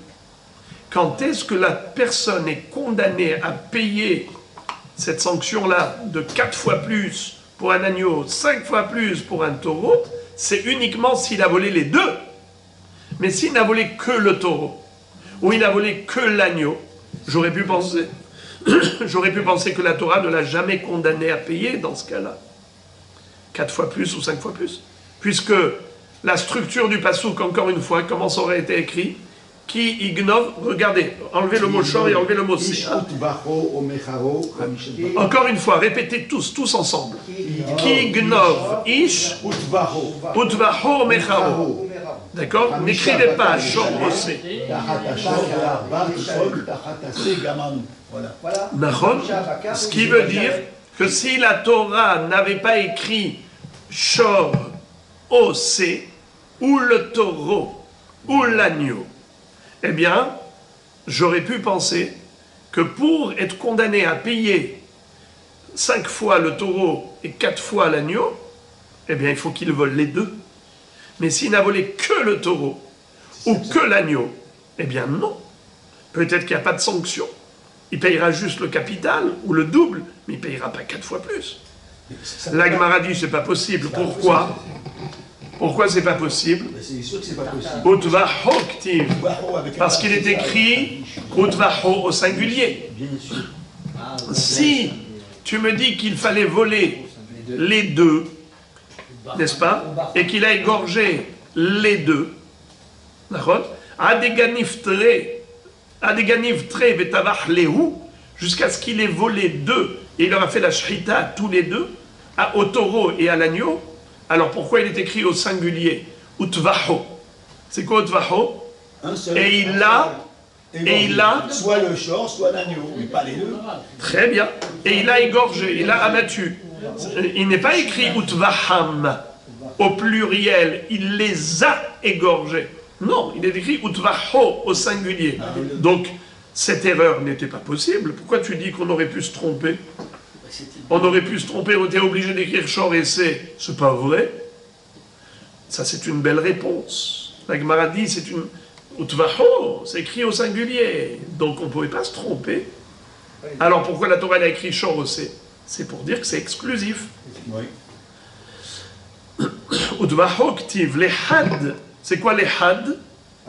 Quand est-ce que la personne est condamnée à payer cette sanction-là de 4 fois plus pour un agneau, 5 fois plus pour un taureau, c'est uniquement s'il a volé les deux. Mais s'il n'a volé que le taureau, ou il n'a volé que l'agneau, j'aurais pu penser que la Torah ne l'a jamais condamné à payer dans ce cas-là. 4 fois plus ou 5 fois plus. Puisque la structure du passouk, encore une fois, comment ça aurait été écrit? Qui ignore, regardez, enlevez le mot shor et enlevez le mot sé. Encore une fois, répétez tous ensemble. Qui ignore ish utvaho mecharo. D'accord? N'écrivez pas shor osé. Ce qui veut dire que si la Torah n'avait pas écrit shor osé ou le taureau ou l'agneau. Eh bien, j'aurais pu penser que pour être condamné à payer 5 fois le taureau et 4 fois l'agneau, eh bien, il faut qu'il vole les deux. Mais s'il n'a volé que le taureau ou que l'agneau, eh bien non. Peut-être qu'il n'y a pas de sanction. Il payera juste le capital ou le double, mais il ne payera pas 4 fois plus. La Gemara dit c'est pas possible. Pourquoi? Pourquoi c'est pas possible? C'est sûr que c'est pas possible. Utvaho ktiv. Parce qu'il est écrit Utvaho au singulier. Bien sûr. Si tu me dis qu'il fallait voler les deux, n'est-ce pas? Et qu'il a égorgé les deux, d'accord? Jusqu'à ce qu'il ait volé deux, et il leur a fait la shrita à tous les deux, au taureau et à l'agneau. Alors pourquoi il est écrit au singulier? Utvaho. C'est quoi Utvaho? Et il a soit le short, soit l'agneau, mais pas les deux. Très bien. Et il a égorgé, il a abattu. Il n'est pas écrit Utvaham au pluriel, il les a égorgés. Non, il est écrit Utvaho au singulier. Donc, cette erreur n'était pas possible. Pourquoi tu dis qu'on aurait pu se tromper? On aurait pu se tromper, on était obligé d'écrire Shor et c'est. C'est pas vrai. Ça, c'est une belle réponse. La Gemara dit, c'est une. Utvaho, c'est écrit au singulier. Donc, on ne pouvait pas se tromper. Alors, pourquoi la Torah a écrit Shor aussi? C'est pour dire que c'est exclusif. Oui. Utvaho ktiv, les had. C'est quoi les had?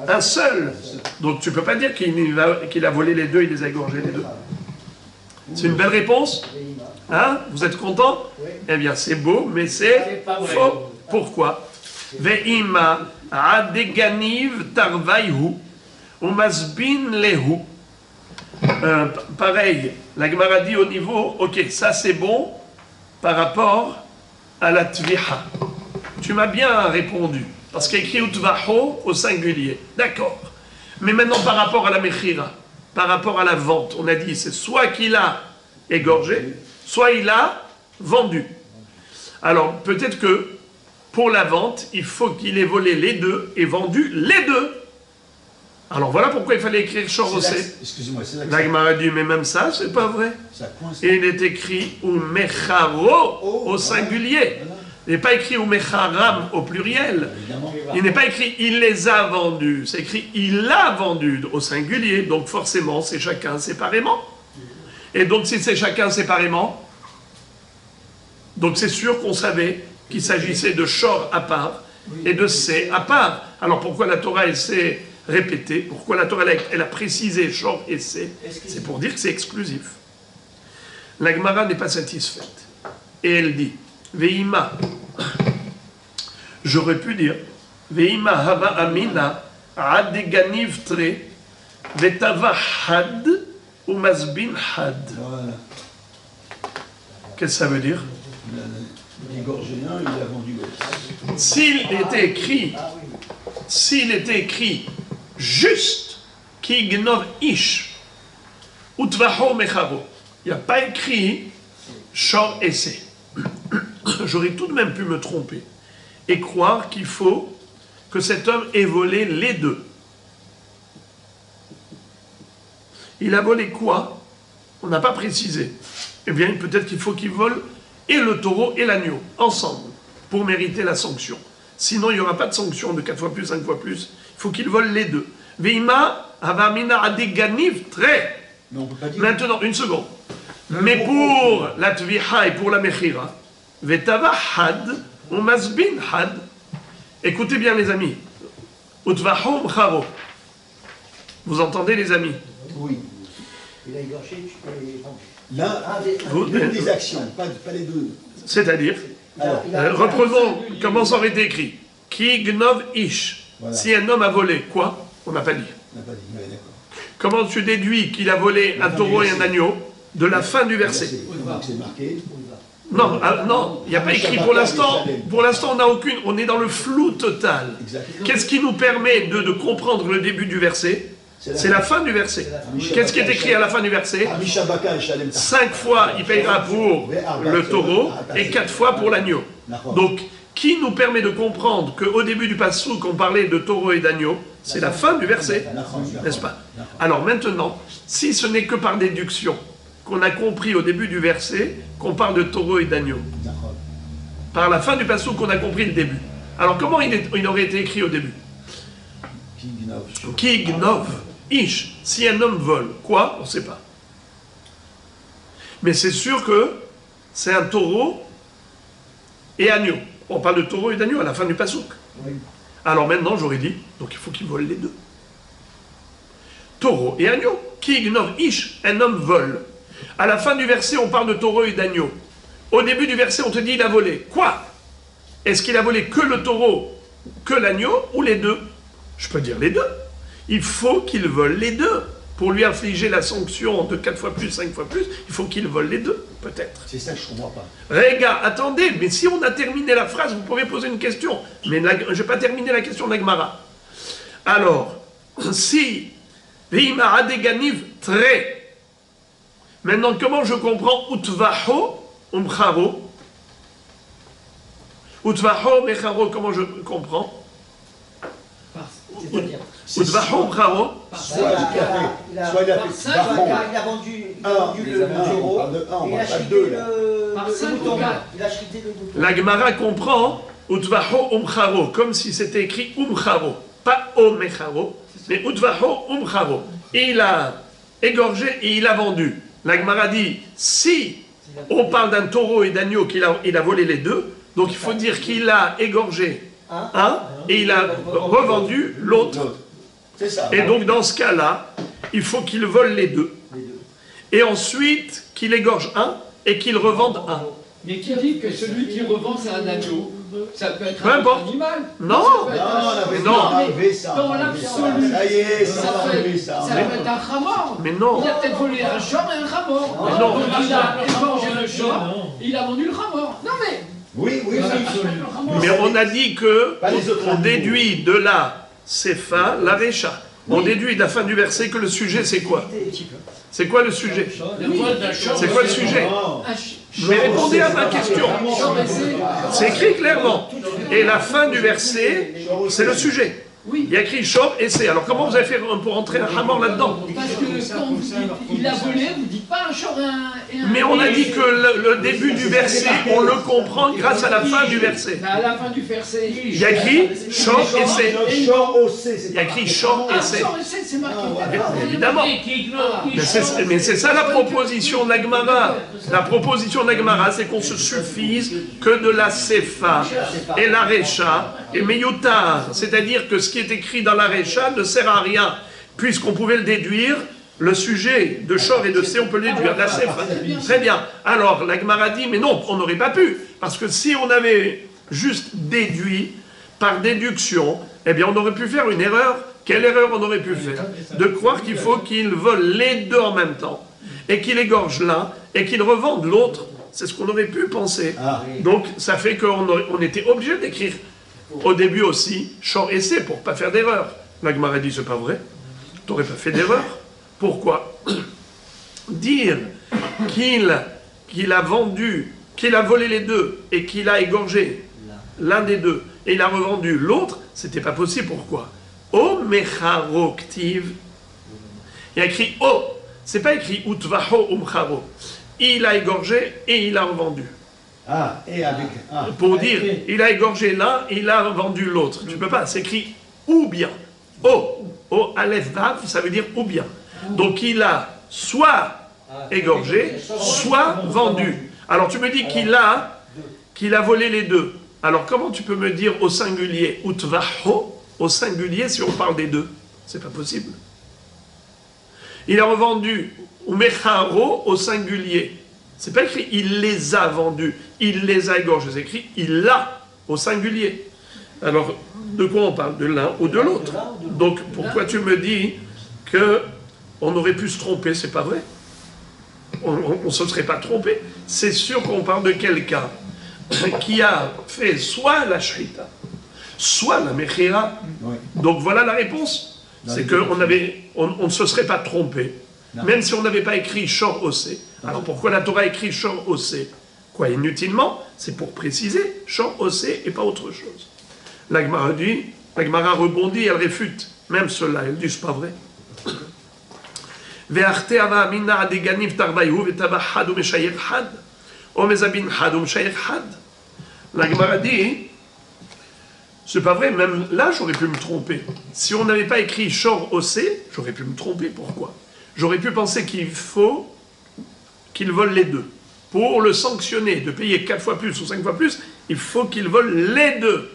Un seul. Donc, tu ne peux pas dire qu'il a volé les deux, il les a égorgés les deux. C'est une belle réponse? Hein? Vous êtes content? Eh bien, c'est beau, mais c'est faux. Pourquoi? Ve'ima adeganiv tarvaihu umasbin lehu. Pareil, la Gemara dit au niveau, ok, ça c'est bon par rapport à la tviha. Tu m'as bien répondu, parce qu'il y a écrit utvaho au singulier. D'accord. Mais maintenant par rapport à la mechira, par rapport à la vente, on a dit c'est soit qu'il a égorgé, soit il a vendu. Alors peut-être que pour la vente, il faut qu'il ait volé les deux et vendu les deux. Alors voilà pourquoi il fallait écrire Chorosé. Excusez-moi, c'est La Gemara dit, mais même ça, c'est pas vrai. Ça coince. Et il est écrit Umecharo au singulier. Il n'est pas écrit Umecharam au pluriel. Évidemment. Il n'est pas écrit il les a vendus. C'est écrit il a vendu au singulier. Donc forcément, c'est chacun séparément. Et donc si c'est chacun séparément, donc c'est sûr qu'on savait qu'il s'agissait de Shor à part et de C à part. Alors pourquoi la Torah, elle s'est répétée? Pourquoi la Torah, elle a précisé Shor et C? C'est pour dire que c'est exclusif. La Gemara n'est pas satisfaite. Et elle dit, Veima, j'aurais pu dire, Veima hava amina adeganiv tre vetava had ou masbin had. Voilà. Qu'est-ce que ça veut dire? Il a égorgé un, il a vendu l'autre. S'il était écrit juste ki gnov ish utvaho mecharo, il n'y a pas écrit shor esse. J'aurais tout de même pu me tromper et croire qu'il faut que cet homme ait volé les deux. Il a volé quoi? On n'a pas précisé. Eh bien, peut-être qu'il faut qu'il vole et le taureau et l'agneau, ensemble, pour mériter la sanction. Sinon, il n'y aura pas de sanction de 4 fois plus, 5 fois plus. Il faut qu'il vole les deux. Veima avamina adeganiv très. Mais on peut pas dire. Maintenant, une seconde. Mais pour la tviha et pour la mechira, vetava had ou masbin had. Écoutez bien, les amis. Utvahom charo. Vous entendez, les amis? Oui. Il a égorgé, tu peux les vendre. L'un Vous- l'une des actions, pas les deux. C'est-à-dire, Alors, reprenons comment ça aurait été écrit. Ki gnov ish. Voilà. Si un homme a volé, quoi? On n'a pas dit. on n'a pas dit, ouais, d'accord. Comment tu déduis qu'il a volé un taureau et un agneau de la fin du verset? Donc c'est marqué. Non, non, il n'y a pas écrit pour l'instant. Pour l'instant, on n'a aucune. On est dans le flou total. Exactement. Qu'est-ce qui nous permet de comprendre le début du verset? C'est la fin du verset. Qu'est-ce qui est écrit à la fin du verset? 5 fois il payera pour le taureau et 4 fois pour l'agneau. Donc, qui nous permet de comprendre qu'au début du passouk, on parlait de taureau et d'agneau. C'est la fin du verset, n'est-ce pas? Alors maintenant, si ce n'est que par déduction qu'on a compris au début du verset qu'on parle de taureau et d'agneau, par la fin du passouk qu'on a compris le début. Alors comment il aurait été écrit au début? Ki gnov ish. Si un homme vole, quoi? On ne sait pas. Mais c'est sûr que c'est un taureau et agneau. On parle de taureau et d'agneau à la fin du passouk. Oui. Alors maintenant, j'aurais dit, donc il faut qu'il vole les deux. Taureau et agneau. Ki gnov ish, un homme vole. À la fin du verset, on parle de taureau et d'agneau. Au début du verset, on te dit il a volé. Quoi? Est-ce qu'il a volé que le taureau, que l'agneau, ou les deux? Je peux dire les deux. Il faut qu'il vole les deux. Pour lui infliger la sanction de 4 fois plus, 5 fois plus, il faut qu'il vole les deux, peut-être. C'est ça que je ne comprends pas. Regarde, attendez, mais si on a terminé la phrase, vous pouvez poser une question. Mais je ne vais pas terminer la question d'Agmara. Alors, si Vima Adeganiv très. Maintenant, comment je comprends Utvaho Umcharo? Utvaho Mecharo, comment je comprends? C'est-à-dire, Utvaho Umcharo. Soit il a fait il a vendu le taureau, et il a chrité le mouton. Il a chrité le mouton. La Gemara comprend Utvaho Umcharo, comme si c'était écrit Umcharo, pas Omecharo, mais Utvaho Umcharo. Et il a égorgé et il a vendu. La Gemara dit, si on parle d'un taureau et d'agneau, il a volé les deux, donc il faut dire qu'il a égorgé un et il a revendu l'autre. C'est ça. Et donc dans ce cas-là, il faut qu'il vole les deux. Et ensuite qu'il égorge un et qu'il revende un. Mais qui dit que celui qui revend c'est un agneau? Ça peut être Peu un importe. animal. Non. Ça peut être Non, un- on a enlevé ça. Dans l'absolu, Ça y est, ça ça a peut enlevé ça. ça peut être un ramor. Mais non. Il a peut-être volé un champ et un ramor. Mais non. Donc il a égorgé le champ, il a vendu le ramor. Non mais. Oui, oui, oui. Mais on a dit que Pas les autres on animaux. déduit de la Sefa la Récha. On déduit de la fin du verset que le sujet c'est quoi? C'est quoi le sujet? C'est quoi le sujet? Non. Mais répondez à ma question. C'est écrit clairement. Et la fin du verset, c'est le sujet. Il y a écrit Shor et c'est. Alors comment vous avez fait pour entrer un hamor là-dedans? Parce que quand vous dites il a volé, vous dites pas un champ et un. Mais on a dit que le début du verset, on le comprend grâce à la fin du verset. À la fin du verset. Il y a écrit Shor et c'est. Il Il y a écrit Shor et c'est. C'est marqué. Évidemment. Mais c'est ça la proposition d'Agmara. La proposition d'Agmara, c'est qu'on se suffise que de la Sefa et la Recha et Meyutar. C'est-à-dire que ce qui est écrit dans la Recha ne sert à rien, puisqu'on pouvait le déduire. Le sujet de Shor et de C, on peut le déduire. La Sefa. Très bien. Alors, l'Agmara dit, mais non, on n'aurait pas pu. Parce que si on avait juste déduit, par déduction, eh bien, on aurait pu faire une erreur. Quelle erreur on aurait pu faire? De croire qu'il faut qu'il vole les deux en même temps, et qu'il égorge l'un, et qu'il revende l'autre. C'est ce qu'on aurait pu penser. Donc, ça fait qu'on était obligé d'écrire au début aussi Shor et C pour ne pas faire d'erreur. La Gemara dit, c'est pas vrai. Tu n'aurais pas fait d'erreur. Pourquoi? Dire qu'il a vendu, qu'il a volé les deux, et qu'il a égorgé l'un des deux, et il a revendu l'autre, c'était pas possible. Pourquoi? O mecharo ktiv. Il y a écrit O. C'est pas écrit utvaho umcharo. Il a égorgé et il a revendu. Ah, et avec. Ah. Pour dire, il a égorgé l'un et il a revendu l'autre. Tu peux pas, c'est écrit ou bien. O. O, aleph, vav, ça veut dire ou bien. Donc il a soit égorgé, soit vendu. Alors tu me dis qu'il a volé les deux. Alors comment tu peux me dire au singulier utvaho au singulier si on parle des deux? C'est pas possible. Il a revendu umecharo au singulier. C'est pas écrit il les a vendus, il les a égorgés. C'est écrit il l'a au singulier. Alors de quoi on parle? De l'un ou de l'autre? Donc pourquoi tu me dis que on aurait pu se tromper? C'est pas vrai. On ne se serait pas trompé. C'est sûr qu'on parle de quelqu'un qui a fait soit la shrita, soit la mechira. Oui. Donc voilà la réponse. C'est qu'on ne se serait pas trompé, même si on n'avait pas écrit Shor Osé. Alors pourquoi la Torah écrit Shor Osé? Pourquoi inutilement? C'est pour préciser, shor osé et pas autre chose. La Gemara rebondit, elle réfute même cela, elle dit c'est pas vrai. La Gemara dit, c'est pas vrai, même là j'aurais pu me tromper. Si on n'avait pas écrit shor osé, j'aurais pu me tromper. Pourquoi? J'aurais pu penser qu'il faut qu'il vole les deux. Pour le sanctionner, de payer 4 fois plus ou 5 fois plus, il faut qu'il vole les deux.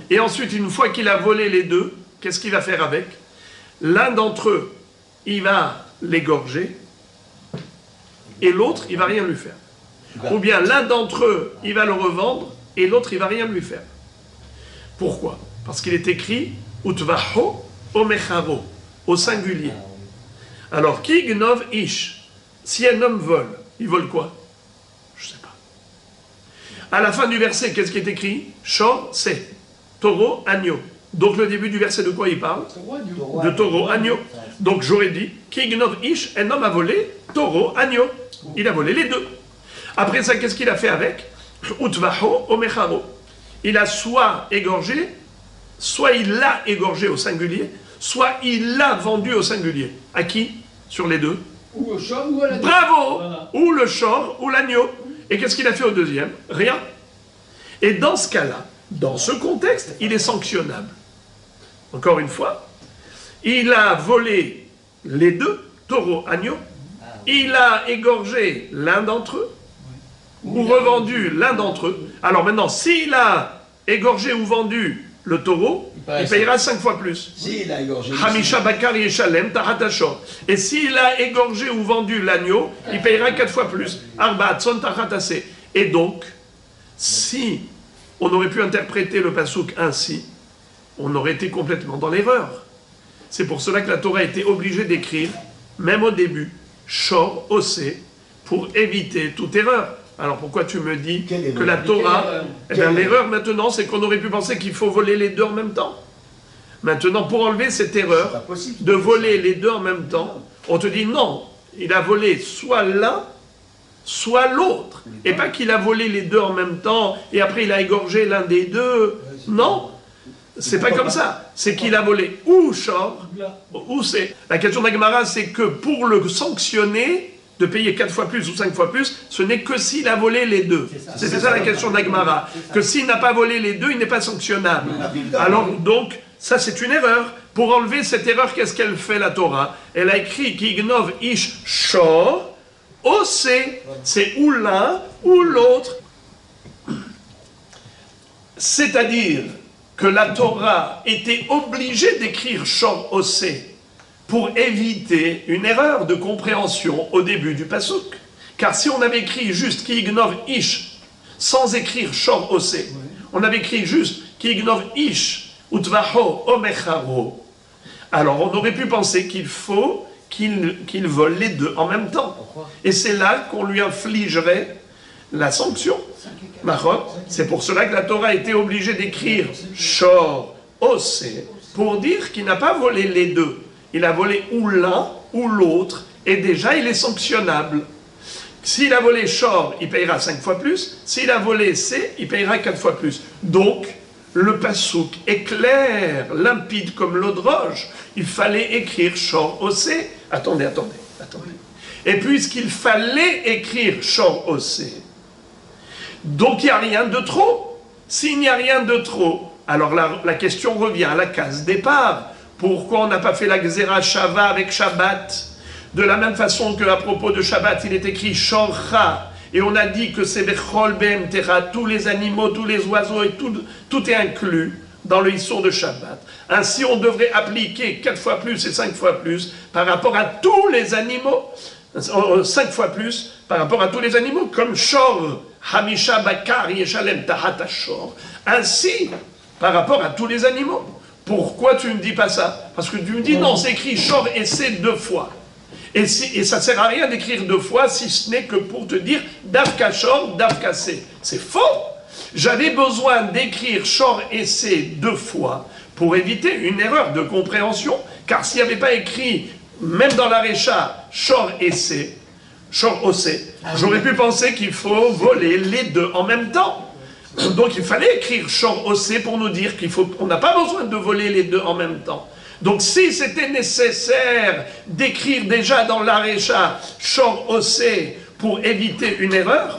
Et ensuite, une fois qu'il a volé les deux, qu'est-ce qu'il va faire avec? L'un d'entre eux, il va l'égorger, et l'autre, il va rien lui faire. Ou bien l'un d'entre eux, il va le revendre, et l'autre, il va rien lui faire. Pourquoi? Parce qu'il est écrit Utvaho omecharo, au singulier. Alors, ki gnov ish, si un homme vole, il vole quoi? Je ne sais pas. À la fin du verset, qu'est-ce qui est écrit? Shor, c'est taureau, agneau. Donc le début du verset de quoi il parle? De taureau, agneau. Donc j'aurais dit, ki gnov ish, un homme a volé, taureau, agneau. Il a volé les deux. Après ça, qu'est-ce qu'il a fait avec? Utvaho omecharo. Il a soit égorgé, soit il l'a égorgé au singulier, soit il l'a vendu au singulier. À qui? Sur les deux? Ou au shor ou à l'agneau. Bravo! Voilà. Ou le shor ou l'agneau. Et qu'est-ce qu'il a fait au deuxième? Rien. Et dans ce cas-là, dans ce contexte, il est sanctionnable. Encore une fois, il a volé les deux, taureau, agneau, il a égorgé l'un d'entre eux, ou revendu l'un d'entre eux. Alors maintenant, s'il a égorgé ou vendu le taureau, il payera 5 fois plus. S'il a égorgé. Hamisha Bakar Yeshalem Taratashor. Et s'il a égorgé ou vendu l'agneau, il payera 4 fois plus. Arba Tson Taratase. Et donc, si on aurait pu interpréter le pasouk ainsi, on aurait été complètement dans l'erreur. C'est pour cela que la Torah a été obligée d'écrire, même au début, Shor Osé, pour éviter toute erreur. Alors pourquoi tu me dis que la Torah... Eh bien l'erreur maintenant, c'est qu'on aurait pu penser qu'il faut voler les deux en même temps. Maintenant, pour enlever cette erreur de voler les deux en même temps, on te dit non, il a volé soit l'un, soit l'autre. Et pas qu'il a volé les deux en même temps, et après il a égorgé l'un des deux. Non, c'est pas comme ça. C'est qu'il a volé ou shor, ou c'est... La question d'Agmara, c'est que pour le sanctionner, de payer 4 fois plus ou 5 fois plus, ce n'est que s'il a volé les deux. C'est ça la question d'Agmara. Que s'il n'a pas volé les deux, il n'est pas sanctionnable. Alors donc, ça c'est une erreur. Pour enlever cette erreur, qu'est-ce qu'elle fait la Torah? Elle a écrit Kignov ish shor, osé, c'est ou l'un ou l'autre. C'est-à-dire que la Torah était obligée d'écrire shor osé pour éviter une erreur de compréhension au début du pasuk. Car si on avait écrit juste Ki ignov ish, sans écrire shor osé, on avait écrit juste Ki ignov ish, utvaho omecharo, alors on aurait pu penser qu'il faut qu'il vole les deux en même temps. Et c'est là qu'on lui infligerait la sanction. C'est pour cela que la Torah a été obligée d'écrire shor osé, pour dire qu'il n'a pas volé les deux. Il a volé ou l'un ou l'autre, et déjà il est sanctionnable. S'il a volé shor, il payera 5 fois plus. S'il a volé C, il payera 4 fois plus. Donc, le pasouk est clair, limpide comme l'eau de roche. Il fallait écrire shor osé. Attendez. Et puisqu'il fallait écrire shor osé, donc il n'y a rien de trop. S'il n'y a rien de trop, alors la question revient à la case départ. Pourquoi on n'a pas fait la Gzera Shava avec Shabbat? De la même façon qu'à propos de Shabbat, il est écrit Shorcha, et on a dit que c'est Bechol Behem Tera, tous les animaux, tous les oiseaux, et tout est inclus dans le Issour de Shabbat. Ainsi, on devrait appliquer 4 fois plus et 5 fois plus par rapport à tous les animaux, 5 fois plus par rapport à tous les animaux, comme Shor, Hamisha Bakar Yeshalem Tahata Shor. Ainsi, par rapport à tous les animaux. Pourquoi tu ne me dis pas ça? Parce que tu me dis non, c'est écrit shor et c'est 2 fois. Et ça ne sert à rien d'écrire 2 fois si ce n'est que pour te dire davka shor, davka c'est. C'est faux. J'avais besoin d'écrire shor et c'est 2 fois pour éviter une erreur de compréhension. Car s'il n'y avait pas écrit, même dans la Récha, shor et c'est, shor osé. J'aurais pu penser qu'il faut voler les deux en même temps. Donc il fallait écrire shor osé pour nous dire qu'on n'a pas besoin de voler les deux en même temps. Donc si c'était nécessaire d'écrire déjà dans l'arécha shor osé pour éviter une erreur,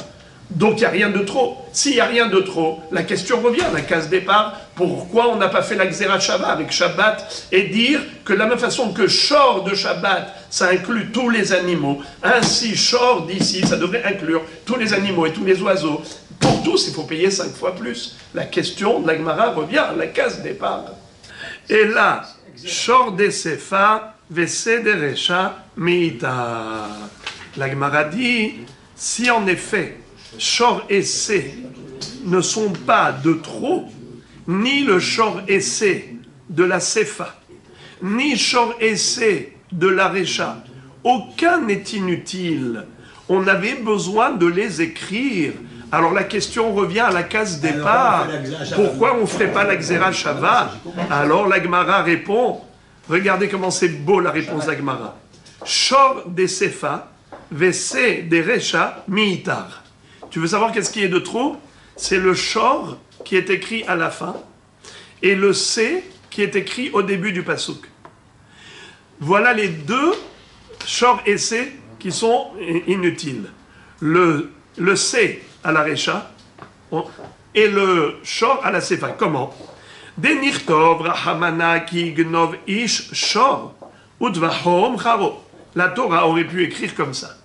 donc il n'y a rien de trop. S'il n'y a rien de trop, la question revient à la case départ. Pourquoi on n'a pas fait la Xéra Shabbat avec Shabbat et dire que de la même façon que Shor de Shabbat, ça inclut tous les animaux, ainsi Shor d'ici, ça devrait inclure tous les animaux et tous les oiseaux. Pour tous, il faut payer 5 fois plus. La question de la Gemara revient à la case départ. Et là, Shor de Sefa, Vese de Recha, Meita. La Gemara dit, si en effet, Shor et Sé ne sont pas de trop, ni le Shor et Sé de la Sefa, ni Shor et Sé de la Recha, aucun n'est inutile. On avait besoin de les écrire. Alors la question revient à la case départ. Pourquoi on ne ferait pas la Xéra Shabbat? Alors la Gemara répond, regardez comment c'est beau la réponse de la Gemara. Shor des Sefa, Vese des Recha, Miitar. Tu veux savoir qu'est-ce qui est de trop? C'est le Shor qui est écrit à la fin et le C qui est écrit au début du Pasuk. Voilà les deux Shor et C qui sont inutiles. Le C à la Recha et le Shor à la Sefa. Comment? Denirtov Rahamana ki gnov ish Shor utvahom charo. La Torah aurait pu écrire comme ça.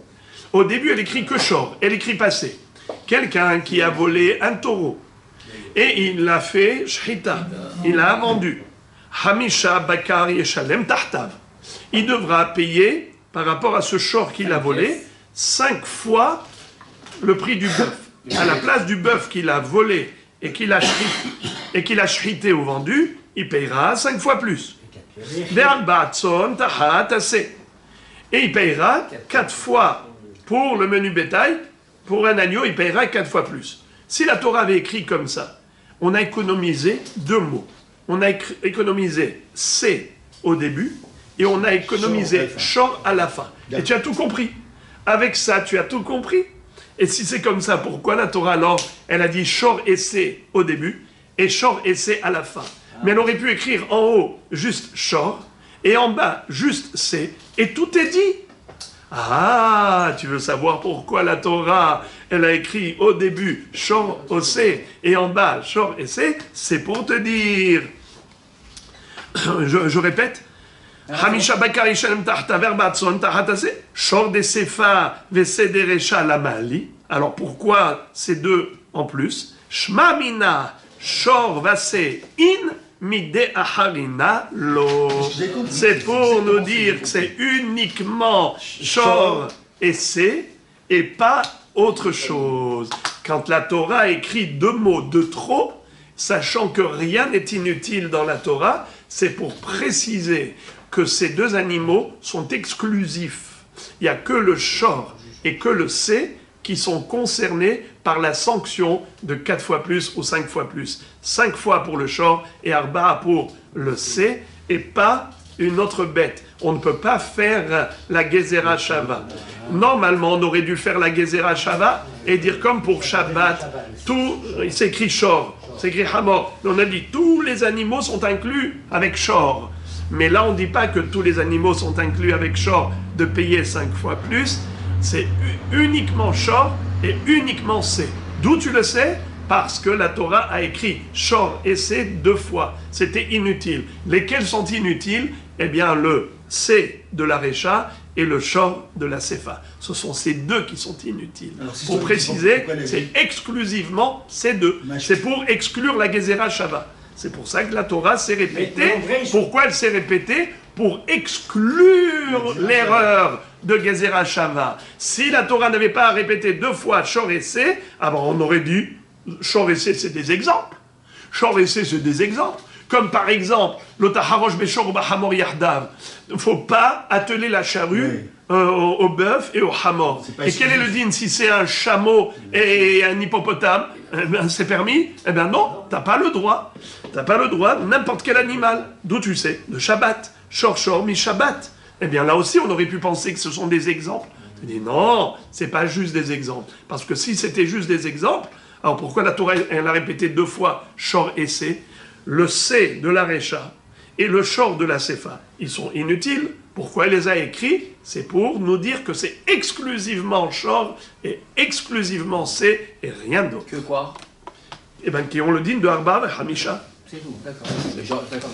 Au début, elle écrit que Shor, elle écrit passé. Quelqu'un qui a volé un taureau et il l'a fait shchita, il l'a vendu. Hamisha bakar yeshalem tahtav. Il devra payer par rapport à ce Shor qu'il a volé 5 fois le prix du bœuf. À la place du bœuf qu'il a volé et qu'il a shchité ou vendu, il payera 5 fois plus. Et il payera 4 fois pour le menu bétail. Pour un agneau, il payera 4 fois plus. Si la Torah avait écrit comme ça, on a économisé 2 mots. On a économisé C au début et on a économisé Shor à la fin. Et tu as tout compris. Avec ça, tu as tout compris. Et si c'est comme ça, pourquoi la Torah alors, elle a dit Shor et C au début et Shor et C à la fin? Mais elle aurait pu écrire en haut juste Shor et en bas juste C et tout est dit. Ah, tu veux savoir pourquoi la Torah, elle a écrit au début Shor Osé et en bas Shor Essé? C'est pour te dire. Je répète. Hamisha bakar yishalem tahta verbatson tahatase Shor de Sefa vese de Recha lamali. Alors pourquoi ces deux en plus? Shma mina Shor vase in Mide Aharina Lo. C'est pour nous dire que c'est uniquement Shor et C et pas autre chose. Quand la Torah écrit 2 mots de trop, sachant que rien n'est inutile dans la Torah, c'est pour préciser que ces 2 animaux sont exclusifs. Il n'y a que le Shor et que le C qui sont concernés par la sanction de 4 fois plus ou 5 fois plus. 5 fois pour le Shor et Arba pour le C, et pas une autre bête. On ne peut pas faire la Gezerah Shava. Normalement, on aurait dû faire la Gezerah Shava et dire comme pour Shabbat, il s'écrit Shor, s'écrit Hamor. On a dit tous les animaux sont inclus avec Shor. Mais là, on ne dit pas que tous les animaux sont inclus avec Shor de payer 5 fois plus. C'est uniquement Shor et uniquement C. D'où tu le sais? Parce que la Torah a écrit Shor et C 2 fois. C'était inutile. Lesquels sont inutiles? Eh bien, le C de la Recha et le Shor de la Sefa. Ce sont ces 2 qui sont inutiles. Pour préciser, c'est exclusivement ces 2. C'est pour exclure la Gezerah Shava. C'est pour ça que la Torah s'est répétée. Pourquoi elle s'est répétée? Pour exclure l'erreur de Gezerah Shava. Si la Torah n'avait pas répété 2 fois Shor et C, alors on aurait dit Shor et C, c'est des exemples. Shor et C, c'est des exemples. Comme par exemple, l'Otaharosh Beshor Bahamor Yardav. Il ne faut pas atteler la charrue au bœuf et au hamor. Et quel est le din si c'est un chameau et un hippopotame? Eh bien, c'est permis? Eh bien non, tu n'as pas le droit. Tu n'as pas le droit de n'importe quel animal. D'où tu sais? De Shabbat. Shor Shor mi Shabbat. Eh bien là aussi, on aurait pu penser que ce sont des exemples. Il dit non, c'est pas juste des exemples. Parce que si c'était juste des exemples, alors pourquoi la Torah elle a répété 2 fois Shor et C? Le C de la Recha et le Shor de la Sefa, ils sont inutiles. Pourquoi il les a écrits? C'est pour nous dire que c'est exclusivement Shor et exclusivement C et rien d'autre. Que quoi? Eh bien, qui ont le digne de Arba et Hamisha. C'est tout, d'accord. D'accord.